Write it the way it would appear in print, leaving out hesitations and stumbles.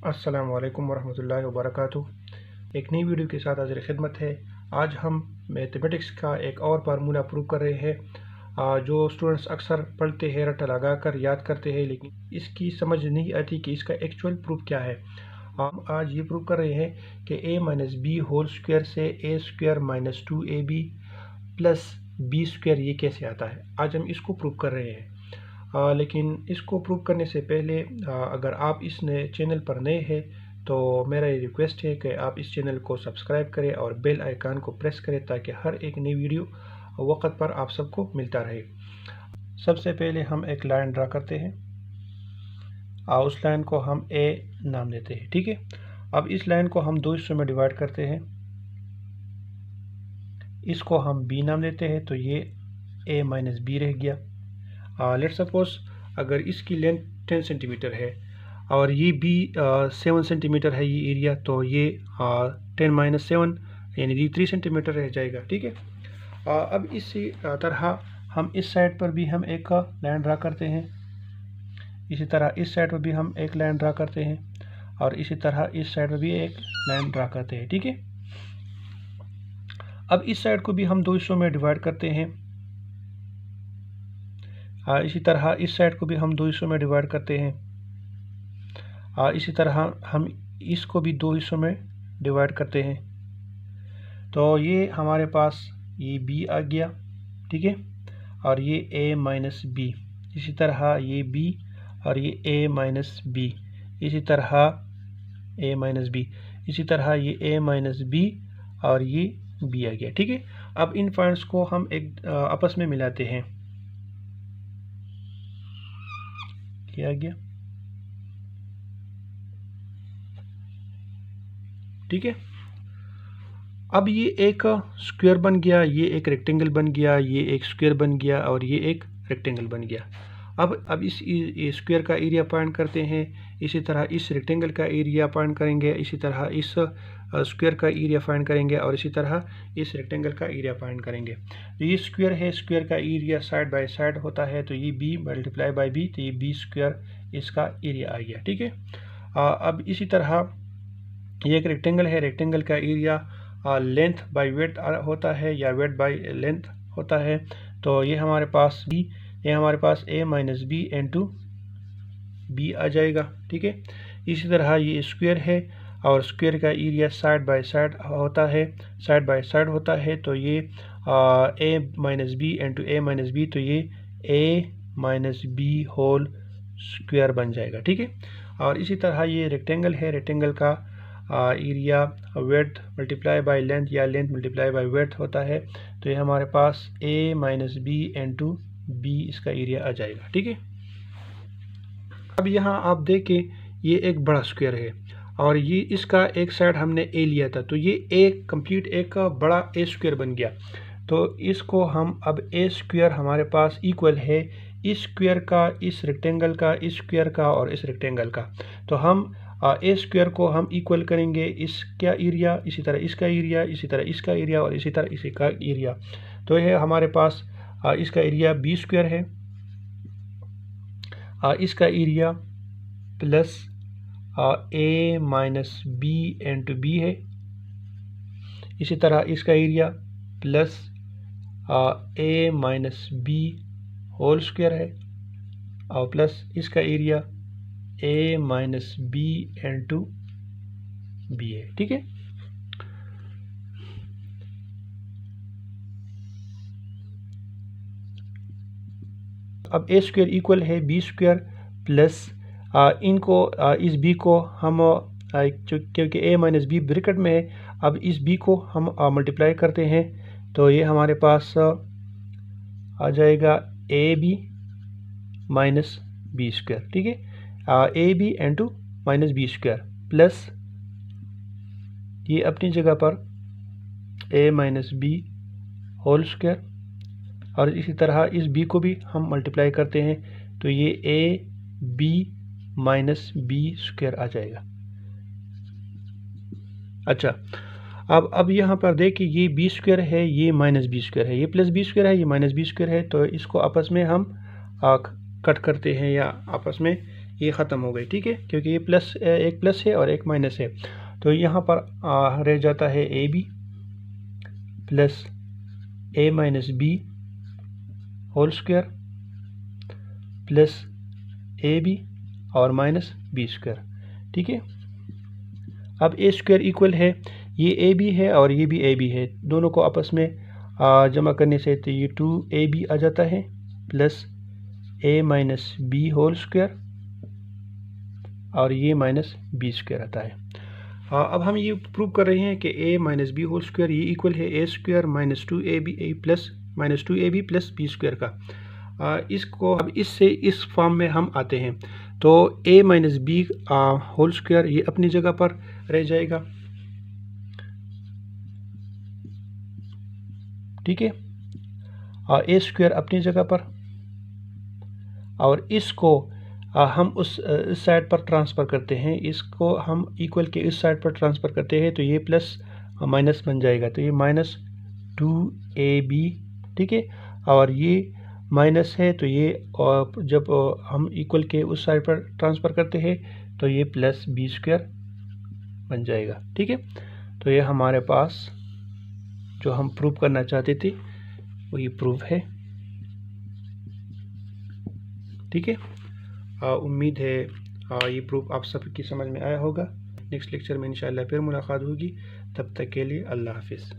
अस्सलामु अलैकुम वरहमतुल्लाहि वबरकातुहू। एक नई वीडियो के साथ हाजिर खिदमत है। आज हम मैथमेटिक्स का एक और फार्मूला प्रूव कर रहे हैं जो स्टूडेंट्स अक्सर पढ़ते हैं, रट्टा लगा कर याद करते हैं, लेकिन इसकी समझ नहीं आती कि इसका एक्चुअल प्रूफ क्या है। हम आज ये प्रूव कर रहे हैं कि a minus B whole square से a square minus 2ab plus b square ये कैसे आता है। आज हम इसको प्रूव कर रहे हैं। लेकिन इसको प्रूव करने से पहले अगर आप इस चैनल पर नए हैं तो मेरा ये रिक्वेस्ट है कि आप इस चैनल को सब्सक्राइब करें और बेल आइकन को प्रेस करें ताकि हर एक नई वीडियो वक्त पर आप सबको मिलता रहे। सबसे पहले हम एक लाइन ड्रा करते हैं और उस लाइन को हम ए नाम देते हैं। ठीक है, अब इस लाइन को हम दो हिस्सों में डिवाइड करते हैं। इसको हम बी नाम देते हैं, तो ये ए माइनस बी रह गया। लेट सपोज अगर इसकी लेंथ 10 सेंटीमीटर है और ये भी 7 सेंटीमीटर है ये एरिया, तो ये 10 माइनस 7 यानी 3 सेंटीमीटर रह जाएगा। ठीक है, अब इसी तरह हम इस साइड पर भी हम एक लाइन ड्रा करते हैं, इसी तरह इस साइड पर भी हम एक लाइन ड्रा करते हैं और इसी तरह इस साइड पर भी एक लाइन ड्रा करते हैं। ठीक है, अब इस साइड को भी हम दो हिस्सों में डिवाइड करते हैं, इसी तरह इस साइड को भी हम दो हिस्सों में डिवाइड करते हैं, इसी तरह हम इसको भी दो हिस्सों में डिवाइड करते हैं। तो ये हमारे पास ये b आ गया। ठीक है, और ये a माइनस बी, इसी तरह ये b और ये a माइनस बी, इसी तरह a माइनस बी, इसी तरह ये a माइनस बी और ये b आ गया। ठीक है, अब इन पॉइंट्स को हम एक आपस में मिलाते हैं। क्या आ गया? ठीक है, अब ये एक स्क्वायर बन गया, ये एक रेक्टेंगल बन गया, ये एक स्क्वायर बन गया और ये एक रेक्टेंगल बन गया। अब इस स्क्वायर का एरिया फाइंड करते हैं, इसी तरह इस रेक्टेंगल का एरिया फाइंड करेंगे, इसी तरह इस स्क्वायर का एरिया फाइंड करेंगे और इसी तरह इस रेक्टेंगल का एरिया फाइंड करेंगे। तो ये स्क्वायर है, स्क्वायर का एरिया साइड बाय साइड होता है, तो ये b मल्टीप्लाई बाय b, तो ये b स्क्वायर इसका एरिया आ गया। ठीक है, अब इसी तरह ये एक रेक्टेंगल है, रेक्टेंगल का एरिया लेंथ बाय वेड्थ होता है या वेड्थ बाय लेंथ होता है, तो ये हमारे पास b, ये हमारे पास a minus B into b आ जाएगा। ठीक है, इसी तरह ये स्क्वायर है और स्क्वायर का एरिया साइड बाय साइड होता है, साइड बाय साइड होता है, तो ये a minus B into a minus B, तो ये a minus B whole square बन जाएगा। ठीक है, और इसी तरह ये रेक्टेंगल है, रेक्टेंगल का area width multiply by length या लेंथ मल्टीप्लाई बाय वेड्थ होता है, तो ये हमारे पास a minus B into B इसका एरिया आ जाएगा। ठीक है, अब यहाँ आप देखें ये एक बड़ा स्क्वायर है और ये इसका एक साइड हमने a लिया था, तो ये एक कंप्लीट एक बड़ा a स्क्वायर बन गया। तो इसको हम अब a स्क्वायर हमारे पास इक्वल है इस स्क्वायर का, इस रेक्टेंगल का, इस स्क्वायर का और इस रेक्टेंगल का। तो हम a स्क्वायर को हम इक्वल करेंगे इसका एरिया, इसी तरह इसका एरिया, इसी तरह इसका एरिया और इसी तरह इसी का एरिया। तो यह हमारे पास इसका एरिया b स्क्वायर है, इसका area plus a minus B into B है, इसी तरह इसका area plus a minus B whole square है और प्लस इसका area a minus B into B है। ठीक है, अब a स्क्वायर इक्वल है b स्क्वायर प्लस इनको इस b को हम क्योंकि a माइनस बी ब्रैकेट में है, अब इस b को हम मल्टीप्लाई करते हैं, तो ये हमारे पास आ जाएगा a b minus B square. ठीक है, a b into minus B square plus ये अपनी जगह पर a minus B whole square और इसी तरह इस b को भी हम मल्टीप्लाई करते हैं, तो ये a b minus B square आ जाएगा। अच्छा, अब यहाँ पर देखिए ये b स्क्वायर है, ये माइनस बी स्क्वायर है, ये प्लस बी स्क्वायर है, ये माइनस बी स्क्वायर है, तो इसको आपस में हम कट करते हैं या आपस में ये ख़त्म हो गई, ठीक है, क्योंकि ये प्लस एक प्लस है और एक माइनस है। तो यहाँ पर रह जाता है A B plus A minus B whole square plus A B और माइनस बी स्क्वायर, ठीक है। अब ए स्क्वायर इक्वल है, ये ए बी है और ये भी ए बी है, दोनों को आपस में जमा करने से तो ये 2ab आ जाता है plus A minus B whole square और ये माइनस बी स्क्वायर आता है। अब हम ये प्रूव कर रहे हैं कि a minus B whole square ये इक्वल है a square minus 2ab plus B square का। इसको अब इससे इस फॉर्म में हम आते हैं, तो a minus B whole square ये अपनी जगह पर रह जाएगा, ठीक है, और a स्क्वायर अपनी जगह पर, और इसको हम उस साइड पर ट्रांसफ़र करते हैं, इसको हम इक्वल के इस साइड पर ट्रांसफ़र करते हैं, तो ये प्लस माइनस बन जाएगा, तो ये माइनस 2ab, ठीक है, और ये माइनस है तो ये जब हम इक्वल के उस साइड पर ट्रांसफ़र करते हैं तो ये प्लस बी स्क्वायर बन जाएगा, ठीक है। तो ये हमारे पास जो हम प्रूव करना चाहते थे वही प्रूफ है, ठीक है। उम्मीद है ये प्रूफ आप सबकी समझ में आया होगा। नेक्स्ट लेक्चर में इंशाअल्लाह फिर मुलाकात होगी, तब तक के लिए अल्लाह हाफिज़।